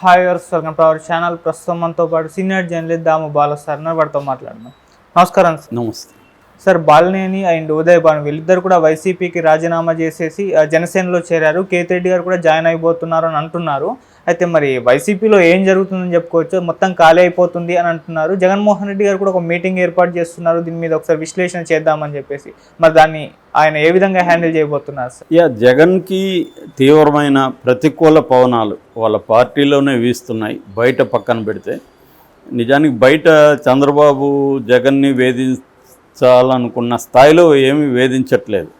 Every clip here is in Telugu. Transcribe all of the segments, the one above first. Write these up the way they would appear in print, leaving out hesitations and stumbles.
హాయ్ వర్స్ వెల్కమ్ టు అవర్ ఛానల్. ప్రస్తుతం మనతో పాటు senior journalist Damu Bala sir వారితో మాట్లాడదాం. నమస్కారం సార్. నమస్తే సార్, బాలినేని అండ్ ఉదయ్ భాను వీళ్ళిద్దరు కూడా వైసీపీకి రాజీనామా చేసేసి జనసేనలో చేరారు. కేతిరెడ్డి గారు కూడా జాయిన్ అయిపోతున్నారు అని అంటున్నారు. అయితే మరి వైసీపీలో ఏం జరుగుతుందని చెప్పుకోవచ్చు, మొత్తం ఖాళీ అయిపోతుంది అని అంటున్నారు. జగన్మోహన్ రెడ్డి గారు కూడా ఒక మీటింగ్ ఏర్పాటు చేస్తున్నారు, దీని మీద ఒకసారి విశ్లేషణ చేద్దామని చెప్పేసి. మరి దాన్ని ఆయన ఏ విధంగా హ్యాండిల్ చేయబోతున్నారు సార్? జగన్కి తీవ్రమైన ప్రతికూల పవనాలు వాళ్ళ పార్టీలోనే వీస్తున్నాయి. బయట పక్కన పెడితే నిజానికి బయట చంద్రబాబు జగన్ని వేధించాలనుకున్న స్థాయిలో ఏమీ వేధించట్లేదు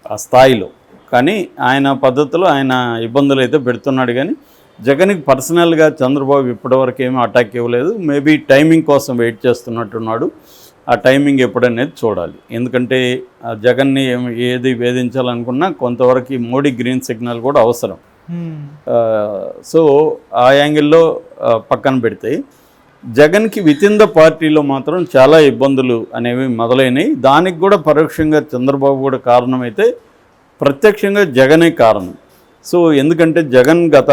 ఆ స్థాయిలో. కానీ ఆయన పద్ధతిలో ఆయన ఇబ్బందులు అయితే పెడుతున్నాడు. కానీ జగన్కి పర్సనల్గా చంద్రబాబు ఇప్పటివరకు ఏమీ అటాక్ ఇవ్వలేదు. మేబీ టైమింగ్ కోసం వెయిట్ చేస్తున్నట్టున్నాడు. ఆ టైమింగ్ ఎప్పుడనేది చూడాలి. ఎందుకంటే జగన్ని ఏది వేధించాలనుకున్నా కొంతవరకు మోడీ గ్రీన్ సిగ్నల్ కూడా అవసరం. సో ఆ యాంగిల్లో పక్కన పెడితే జగన్కి వితిన్ ద పార్టీలో మాత్రం చాలా ఇబ్బందులు అనేవి మొదలైనవి. దానికి కూడా పరోక్షంగా చంద్రబాబు కూడా కారణమైతే ప్రత్యక్షంగా జగనే కారణం. సో ఎందుకంటే జగన్ గత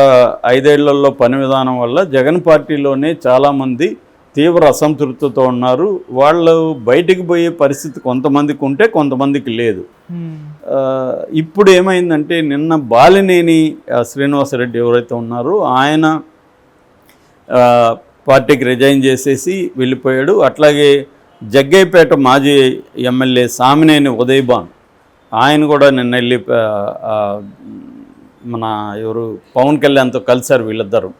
5 ఏళ్లలో పని విధానం వల్ల జగన్ పార్టీలోనే చాలామంది తీవ్ర అసంతృప్తితో ఉన్నారు. వాళ్ళు బయటికి పోయే పరిస్థితి కొంతమందికి ఉంటే కొంతమందికి లేదు. ఇప్పుడు ఏమైందంటే నిన్న బాలినేని శ్రీనివాసరెడ్డి ఎవరైతే ఉన్నారో ఆయన పార్టీకి రిజైన్ చేసేసి వెళ్ళిపోయాడు. అట్లాగే జగ్గయ్యపేట మాజీ ఎమ్మెల్యే సామినేని ఉదయ్ భాను ఆయన కూడా నిన్న వెళ్ళి మన ఎవరు పవన్ కళ్యాణ్తో కలిశారు వీళ్ళిద్దరూ.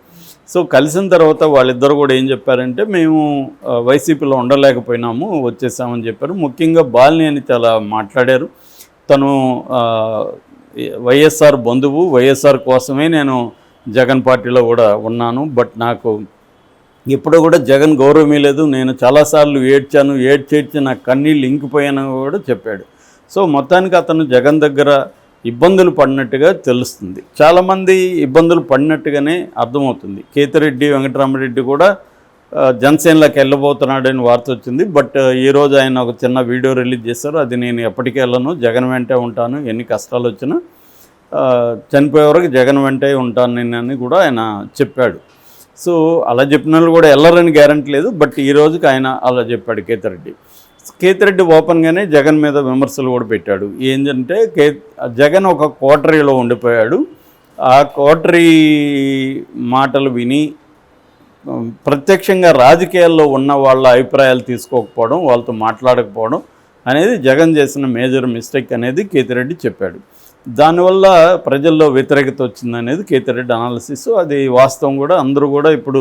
సో కలిసిన తర్వాత వాళ్ళిద్దరు కూడా ఏం చెప్పారంటే మేము వైసీపీలో ఉండలేకపోయినాము, వచ్చేసామని చెప్పారు. ముఖ్యంగా బాలినేని చాలా మాట్లాడారు. తను వైఎస్ఆర్ బంధువు, వైఎస్ఆర్ కోసమే నేను జగన్ పార్టీలో కూడా ఉన్నాను. బట్ నాకు ఎప్పుడూ కూడా జగన్ గౌరవమే లేదు. నేను చాలాసార్లు ఏడ్చేడ్చి నాకు కన్నీళ్ళు ఇంకిపోయాను కూడా చెప్పాడు. సో మొత్తానికి అతను జగన్ దగ్గర ఇబ్బందులు పడినట్టుగా తెలుస్తుంది. చాలామంది ఇబ్బందులు పడినట్టుగానే అర్థమవుతుంది. కేతిరెడ్డి వెంకటరామరెడ్డి కూడా జనసేనలోకి వెళ్ళబోతున్నాడని వార్త వచ్చింది. బట్ ఈరోజు ఆయన ఒక చిన్న వీడియో రిలీజ్ చేశారు. అది నేను ఎప్పటికీ వెళ్ళను, జగన్ వెంటే ఉంటాను, ఎన్ని కష్టాలు వచ్చినా చనిపోయే వరకు జగన్ వెంటే ఉంటాను నేను అని కూడా ఆయన చెప్పాడు. సో అలా చెప్పిన వాళ్ళు కూడా వెళ్ళరని గ్యారంటీ లేదు. బట్ ఈ రోజుకి ఆయన అలా చెప్పాడు కేతిరెడ్డి ఓపెన్గానే జగన్ మీద విమర్శలు కూడా పెట్టాడు. ఏంటంటే జగన్ ఒక కోటరీలో ఉండిపోయాడు. ఆ కోటరీ మాటలు విని ప్రత్యక్షంగా రాజకీయాల్లో ఉన్న వాళ్ళ అభిప్రాయాలు తీసుకోకపోవడం, వాళ్ళతో మాట్లాడకపోవడం అనేది జగన్ చేసిన మేజర్ మిస్టేక్ అనేది కేతిరెడ్డి చెప్పాడు. దానివల్ల ప్రజల్లో వ్యతిరేకత వచ్చిందనేది కేతిరెడ్డి అనాలిసిస్. అది వాస్తవం కూడా. అందరూ కూడా ఇప్పుడు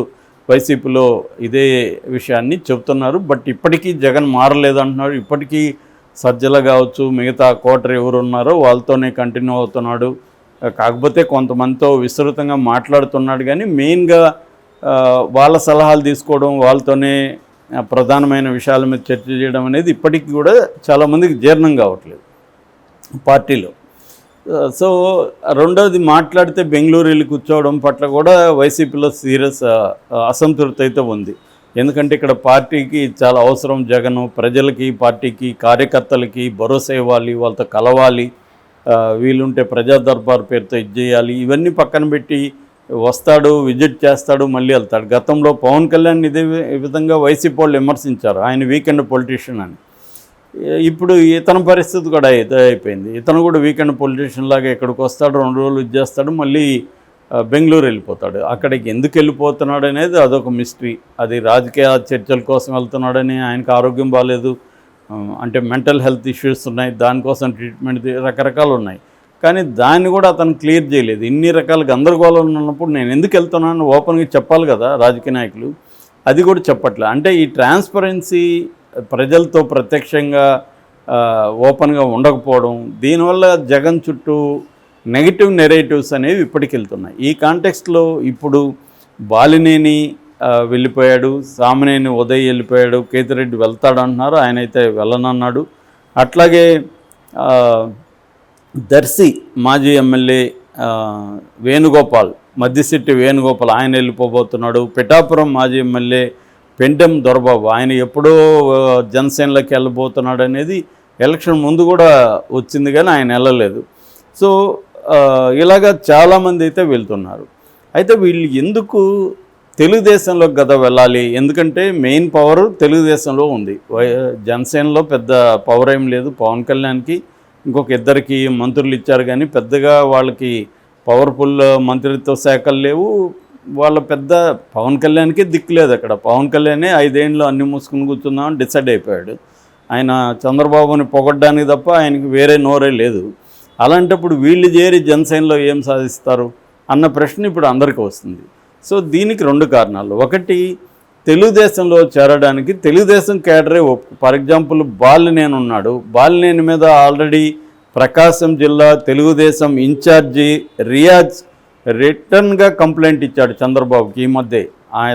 వైసీపీలో ఇదే విషయాన్ని చెబుతున్నారు. బట్ ఇప్పటికీ జగన్ మారలేదు అంటున్నాడు. ఇప్పటికీ సజ్జల కావచ్చు, మిగతా కోటరీ ఎవరు ఉన్నారో వాళ్ళతోనే కంటిన్యూ అవుతున్నాడు. కాకపోతే కొంతమందితో విస్తృతంగా మాట్లాడుతున్నాడు. కానీ మెయిన్గా వాళ్ళ సలహాలు తీసుకోవడం, వాళ్ళతోనే ప్రధానమైన విషయాల మీద చర్చ చేయడం అనేది ఇప్పటికీ కూడా చాలామందికి జీర్ణం కావట్లేదు పార్టీలో. సో రెండవది మాట్లాడితే బెంగళూరు వెళ్ళి కూర్చోవడం పట్ల కూడా వైసీపీలో సీరియస్ అసంతృప్తి అయితే ఉంది. ఎందుకంటే ఇక్కడ పార్టీకి చాలా అవసరం జగన్. ప్రజలకి, పార్టీకి, కార్యకర్తలకి భరోసా ఇవ్వాలి, వాళ్ళతో కలవాలి, వీలుంటే ప్రజా దర్బార్ పేరుతో ఇది చేయాలి. ఇవన్నీ పక్కన పెట్టి వస్తాడు, విజిట్ చేస్తాడు, మళ్ళీ వెళ్తాడు. గతంలో పవన్ కళ్యాణ్ ఇదే విధంగా వైసీపీ వాళ్ళు విమర్శించారు, ఆయన వీకెండ్ పొలిటీషియన్ అని. ఇప్పుడు ఇతని పరిస్థితి కూడా అయిపోయింది. ఇతను కూడా వీకెండ్ పొలిటీషియన్ లాగా ఇక్కడికి వస్తాడు, 2 రోజులు ఇది చేస్తాడు, మళ్ళీ బెంగళూరు వెళ్ళిపోతాడు. అక్కడికి ఎందుకు వెళ్ళిపోతున్నాడు అనేది అదొక మిస్టరీ. అది రాజకీయ చర్చల కోసం వెళ్తున్నాడని, ఆయనకు ఆరోగ్యం బాగాలేదు, అంటే మెంటల్ హెల్త్ ఇష్యూస్ ఉన్నాయి, దానికోసం ట్రీట్మెంట్ రకరకాలు ఉన్నాయి. కానీ దాన్ని కూడా అతను క్లియర్ చేయలేదు. ఇన్ని రకాల గందరగోళం ఉన్నప్పుడు నేను ఎందుకు వెళ్తున్నాను ఓపెన్గా చెప్పాలి కదా రాజకీయ నాయకులు. అది కూడా చెప్పట్లే. అంటే ఈ ట్రాన్స్పరెన్సీ ప్రజలతో ప్రత్యక్షంగా ఓపెన్గా ఉండకపోవడం, దీనివల్ల జగన్ చుట్టూ నెగిటివ్ నెరేటివ్స్ అనేవి ఇప్పటికి వెళ్తున్నాయి. ఈ కాంటెక్స్ట్లో ఇప్పుడు బాలినేని వెళ్ళిపోయాడు, సామినేని ఉదయ్ వెళ్ళిపోయాడు, కేతిరెడ్డి వెళ్తాడు అంటున్నారు, ఆయన అయితే వెళ్ళనన్నాడు. అట్లాగే దర్శి మాజీ ఎమ్మెల్యే వేణుగోపాల్, మద్దిశెట్టి వేణుగోపాల్ ఆయన వెళ్ళిపోబోతున్నాడు. పిఠాపురం మాజీ ఎమ్మెల్యే పెండెం దొరబాబు ఆయన ఎప్పుడో జనసేనలోకి వెళ్ళబోతున్నాడు అనేది ఎలక్షన్ ముందు కూడా వచ్చింది, కానీ ఆయన వెళ్ళలేదు. సో ఇలాగా చాలామంది అయితే వెళ్తున్నారు. అయితే వీళ్ళు ఎందుకు తెలుగుదేశంలోకి కదా వెళ్ళాలి? ఎందుకంటే మెయిన్ పవర్ తెలుగుదేశంలో ఉంది. జనసేనలో పెద్ద పవర్ ఏం లేదు. పవన్ కళ్యాణ్కి ఇంకొక ఇద్దరికి మంత్రులు ఇచ్చారు, కానీ పెద్దగా వాళ్ళకి పవర్ఫుల్ మంత్రిత్వ శాఖలు లేవు. వాళ్ళ పెద్ద పవన్ కళ్యాణ్కి దిక్కు లేదు అక్కడ. పవన్ కళ్యాణే 5 ఏళ్ళు అన్ని మూసుకుని కూర్చుందామని డిసైడ్ అయిపోయాడు. ఆయన చంద్రబాబుని పొగడ్డానికి తప్ప ఆయనకి వేరే నోరే లేదు. అలాంటప్పుడు వీళ్ళు చేరి జనసేనలో ఏం సాధిస్తారు అన్న ప్రశ్న ఇప్పుడు అందరికీ వస్తుంది. సో దీనికి 2 కారణాలు. ఒకటి, తెలుగుదేశంలో చేరడానికి తెలుగుదేశం కేడరే ఒప్పు. ఫర్ ఎగ్జాంపుల్ బాలినేని ఉన్నాడు. బాలినేని మీద ఆల్రెడీ ప్రకాశం జిల్లా తెలుగుదేశం ఇన్ఛార్జి రియాజ్ రిటర్న్గా కంప్లైంట్ ఇచ్చాడు చంద్రబాబుకి. ఈ మధ్య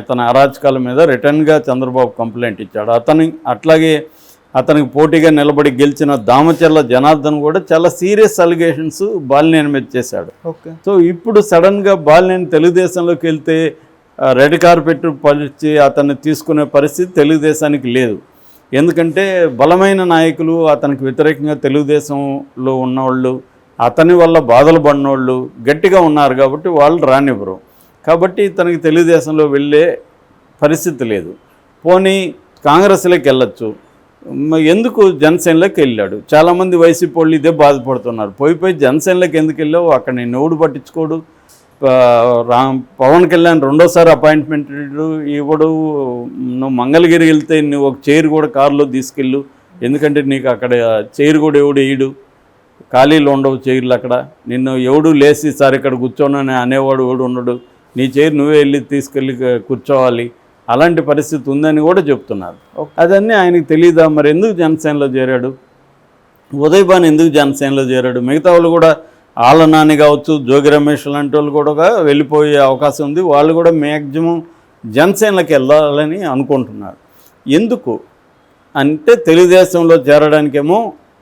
అతని అరాచకాల మీద రిటర్న్గా చంద్రబాబు కంప్లైంట్ ఇచ్చాడు. అట్లాగే అతనికి పోటీగా నిలబడి గెలిచిన దామచర్ల జనార్దన్ కూడా చాలా సీరియస్ అలిగేషన్స్ బాలినేని మీద చేశాడు. సో ఇప్పుడు సడన్గా బాలినేని తెలుగుదేశంలోకి వెళ్తే రెడ్ కార్పెట్ పరిచి అతన్ని తీసుకునే పరిస్థితి తెలుగుదేశానికి లేదు. ఎందుకంటే బలమైన నాయకులు అతనికి వ్యతిరేకంగా తెలుగుదేశంలో ఉన్నవాళ్ళు, అతని వల్ల బాధలు పడినోళ్ళు గట్టిగా ఉన్నారు కాబట్టి వాళ్ళు రానివ్వరు. కాబట్టి తనకి తెలుగుదేశంలో వెళ్ళే పరిస్థితి లేదు. పోనీ కాంగ్రెస్లోకి వెళ్ళొచ్చు, ఎందుకు జనసేనలోకి వెళ్ళాడు? చాలామంది వైసీపీ వాళ్ళు ఇదే బాధపడుతున్నారు. పోయి జనసేనలోకి ఎందుకు వెళ్ళావు? అక్కడ నేను ఎవడు పట్టించుకోడు. పవన్ కళ్యాణ్ 2వ అపాయింట్మెంట్ ఇవ్వడు. నువ్వు మంగళగిరి వెళ్తే నువ్వు ఒక చైర్ కూడా కారులో తీసుకెళ్ళు, ఎందుకంటే నీకు అక్కడ చైర్ కూడా ఎవడు వేయడు, ఖాళీలు ఉండవు చైర్లు అక్కడ. నిన్ను ఎవడు లేచి సార్ ఇక్కడ కూర్చోనని అనేవాడు ఎవడు ఉండడు. నీ చైర్ నువ్వే వెళ్ళి తీసుకెళ్ళి కూర్చోవాలి. అలాంటి పరిస్థితి ఉందని కూడా చెప్తున్నారు. అదన్నీ ఆయనకు తెలియదా? మరి ఎందుకు జనసేనలో చేరాడు? ఉదయ్ భాను ఎందుకు జనసేనలో చేరాడు? మిగతా వాళ్ళు కూడా ఆళ్ళ నాని కావచ్చు, జోగి రమేష్ లాంటి వాళ్ళు కూడా వెళ్ళిపోయే అవకాశం ఉంది. వాళ్ళు కూడా మ్యాక్సిమం జనసేనలోకి వెళ్ళాలని అనుకుంటున్నారు. ఎందుకు అంటే తెలుగుదేశంలో చేరడానికేమో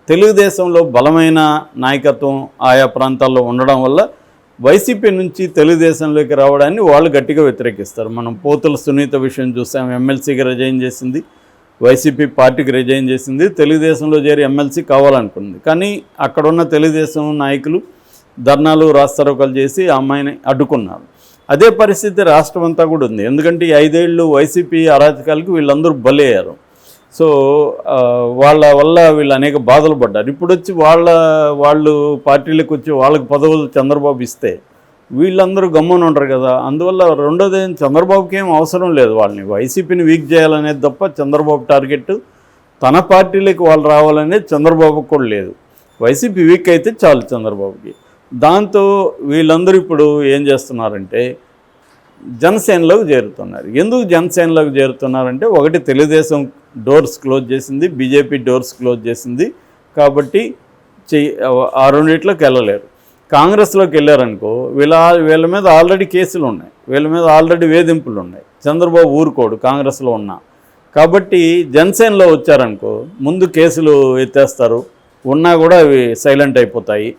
తెలుగుదేశంలో బలమైన నాయకత్వం ఆయా ప్రాంతాల్లో ఉండడం వల్ల వైసీపీ నుంచి తెలుగుదేశంలోకి రావడాన్ని వాళ్ళు గట్టిగా వ్యతిరేకిస్తారు. మనం పోతుల సునీత విషయం చూసాం. ఎమ్మెల్సీకి రిజైన్ చేసింది, వైసీపీ పార్టీకి రిజైన్ చేసింది, తెలుగుదేశంలో చేరి ఎమ్మెల్సీ కావాలనుకుంది. కానీ అక్కడున్న తెలుగుదేశం నాయకులు ధర్నాలు రాస్తారోకలు చేసి ఆ అమ్మాయిని అడ్డుకున్నారు. అదే పరిస్థితి రాష్ట్రం అంతా కూడా ఉంది. ఎందుకంటే ఈ 5 ఏళ్ళు వైసీపీ అరాచకాలకు వీళ్ళందరూ బలయ్యారు. సో వాళ్ళ వల్ల వీళ్ళు అనేక బాధలు పడ్డారు. ఇప్పుడు వచ్చి వాళ్ళు పార్టీలకు వచ్చి వాళ్ళకి పదవులు చంద్రబాబు ఇస్తే వీళ్ళందరూ గమ్మున ఉంటారు కదా. అందువల్ల రెండోది చంద్రబాబుకి ఏం అవసరం లేదు వాళ్ళని, వైసీపీని వీక్ చేయాలనేది తప్ప చంద్రబాబు టార్గెట్ తన పార్టీలకు వాళ్ళు రావాలనేది చంద్రబాబుకు కూడా లేదు. వైసీపీ వీక్ అయితే చాలు చంద్రబాబుకి. దాంతో వీళ్ళందరూ ఇప్పుడు ఏం చేస్తున్నారంటే జనసేనలోకి చేరుతున్నారు. ఎందుకు జనసేనలోకి చేరుతున్నారంటే, ఒకటి తెలుగుదేశం డోర్స్ క్లోజ్ చేసింది, బీజేపీ డోర్స్ క్లోజ్ చేసింది, కాబట్టి ఆ రెండిట్లోకి వెళ్ళలేరు. కాంగ్రెస్లోకి వెళ్ళారనుకో వీళ్ళ మీద ఆల్రెడీ కేసులు ఉన్నాయి, వీళ్ళ మీద ఆల్రెడీ వేధింపులు ఉన్నాయి. చంద్రబాబు ఊరుకోడు కాంగ్రెస్లో ఉన్నా. కాబట్టి జనసేనలో వచ్చారనుకో ముందు కేసులు ఎత్తేస్తారు, ఉన్నా కూడా అవి సైలెంట్ అయిపోతాయి.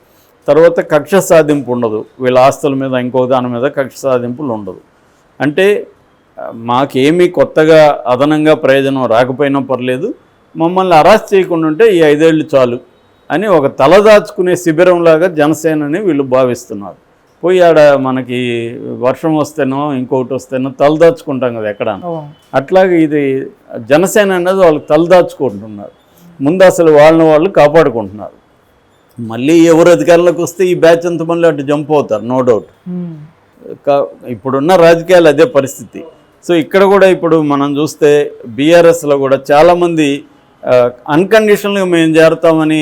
తర్వాత కక్ష సాధింపు ఉండదు, వీళ్ళ ఆస్తుల మీద ఇంకో దాని మీద కక్ష సాధింపులు ఉండదు. అంటే మాకేమీ కొత్తగా అదనంగా ప్రయోజనం రాకపోయినా పర్లేదు, మమ్మల్ని అరెస్ట్ చేయకుండా ఉంటే ఈ 5 ఏళ్ళు చాలు అని ఒక తలదాచుకునే శిబిరంలాగా జనసేనని వీళ్ళు భావిస్తున్నారు. పోయి ఆడ మనకి వర్షం వస్తేనో ఇంకొకటి వస్తేనో తలదాచుకుంటాం కదా ఎక్కడ, అట్లాగే ఇది జనసేన అనేది వాళ్ళకి తలదాచుకుంటున్నారు. ముందు అసలు వాళ్ళని వాళ్ళు కాపాడుకుంటున్నారు. మళ్ళీ ఎవరు అధికారంలోకి వస్తే ఈ బ్యాచ్ అంత మళ్ళీ అటు జంప్ అవుతారు, నో డౌట్. ఇప్పుడున్న రాజకీయాలు అదే పరిస్థితి. సో ఇక్కడ కూడా ఇప్పుడు మనం చూస్తే బీఆర్ఎస్లో కూడా చాలామంది అన్కండిషనల్గా మేము చేరుతామని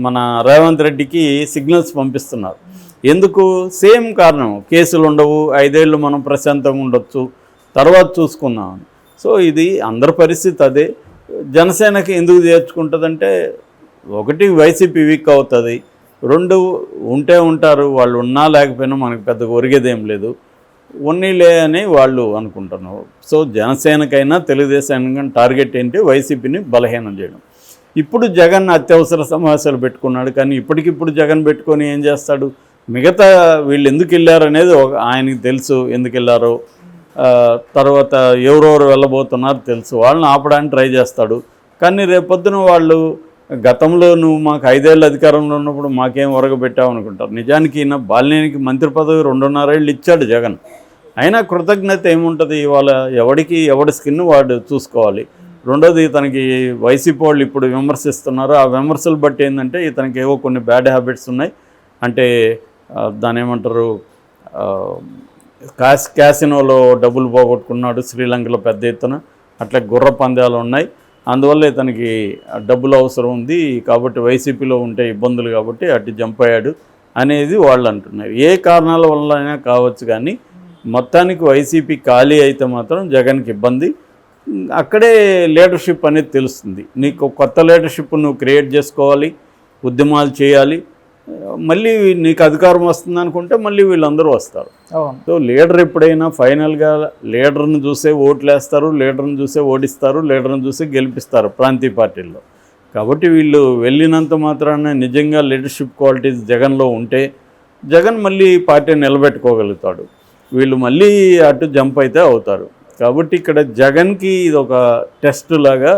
మన రేవంత్ రెడ్డికి సిగ్నల్స్ పంపిస్తున్నారు. ఎందుకు? సేమ్ కారణం, కేసులు ఉండవు, 5 ఏళ్ళు మనం ప్రశాంతంగా ఉండొచ్చు, తర్వాత చూసుకుందాం. సో ఇది అందరి పరిస్థితి అదే. జనసేనకి ఎందుకు చేర్చుకుంటుందంటే, ఒకటి వైసీపీ వీక్ అవుతుంది, 2 ఉంటే ఉంటారు, వాళ్ళు ఉన్నా లేకపోయినా మనకు పెద్దగా ఒరిగేదేం లేదు, ఉన్నీలే అని వాళ్ళు అనుకుంటున్నారు. సో జనసేనకైనా తెలుగుదేశానికైనా టార్గెట్ ఏంటి? వైసీపీని బలహీనం చేయడం. ఇప్పుడు జగన్ అత్యవసర సమావేశాలు పెట్టుకున్నాడు, కానీ ఇప్పటికిప్పుడు జగన్ పెట్టుకొని ఏం చేస్తాడు? మిగతా వీళ్ళు ఎందుకు వెళ్ళారు అనేది ఆయనకి తెలుసు, ఎందుకు వెళ్ళారో. తర్వాత ఎవరెవరు వెళ్ళబోతున్నారో తెలుసు, వాళ్ళని ఆపడానికి ట్రై చేస్తాడు. కానీ రేపొద్దున వాళ్ళు గతంలో నువ్వు మాకు 5 ఏళ్ళు అధికారంలో ఉన్నప్పుడు మాకేం ఒరగబెట్టావు అనుకుంటారు. నిజానికి ఈయన బాలినేనికి మంత్రి పదవి 2.5 ఏళ్ళు ఇచ్చాడు జగన్. అయినా కృతజ్ఞత ఏముంటుంది? ఇవాళ ఎవడి స్కిన్ వాడు చూసుకోవాలి. రెండోది, ఇతనికి వైసీపీ వాళ్ళు ఇప్పుడు విమర్శిస్తున్నారు. ఆ విమర్శలు బట్టి ఏంటంటే ఇతనికి ఏవో కొన్ని బ్యాడ్ హ్యాబిట్స్ ఉన్నాయి. అంటే దాని ఏమంటారు, క్యాసినోలో డబ్బులు పోగొట్టుకున్నాడు శ్రీలంకలో పెద్ద ఎత్తున. అట్లా గుర్ర పందాలు ఉన్నాయి. అందువల్ల ఇతనికి డబ్బులు అవసరం ఉంది కాబట్టి వైసీపీలో ఉంటే ఇబ్బందులు కాబట్టి అటు జంప్ అయ్యాడు అనేది వాళ్ళు అంటున్నారు. ఏ కారణాల వల్ల అయినా కావచ్చు, కానీ మొత్తానికి వైసీపీ ఖాళీ అయితే మాత్రం జగన్కి ఇబ్బంది. అక్కడే లీడర్షిప్ అనేది తెలుస్తుంది. నీకు కొత్త లీడర్షిప్ నువ్వు క్రియేట్ చేసుకోవాలి, ఉద్యమాలు చేయాలి. మళ్ళీ నీకు అధికారం వస్తుంది అనుకుంటే మళ్ళీ వీళ్ళందరూ వస్తారు. సో లీడర్ ఎప్పుడైనా ఫైనల్గా లీడర్ని చూసే ఓట్లు వేస్తారు, లీడర్ని చూసే ఓడిస్తారు, లీడర్ని చూసే గెలిపిస్తారు ప్రాంతీయ పార్టీల్లో. కాబట్టి వీళ్ళు వెళ్ళినంత మాత్రాన నిజంగా లీడర్షిప్ క్వాలిటీస్ జగన్లో ఉంటే జగన్ మళ్ళీ పార్టీని నిలబెట్టుకోగలుగుతాడు. వీళ్ళు మళ్ళీ అటు జంప్ అయితే అవుతారు. కాబట్టి ఇక్కడ జగన్కి ఇది ఒక టెస్ట్ లాగా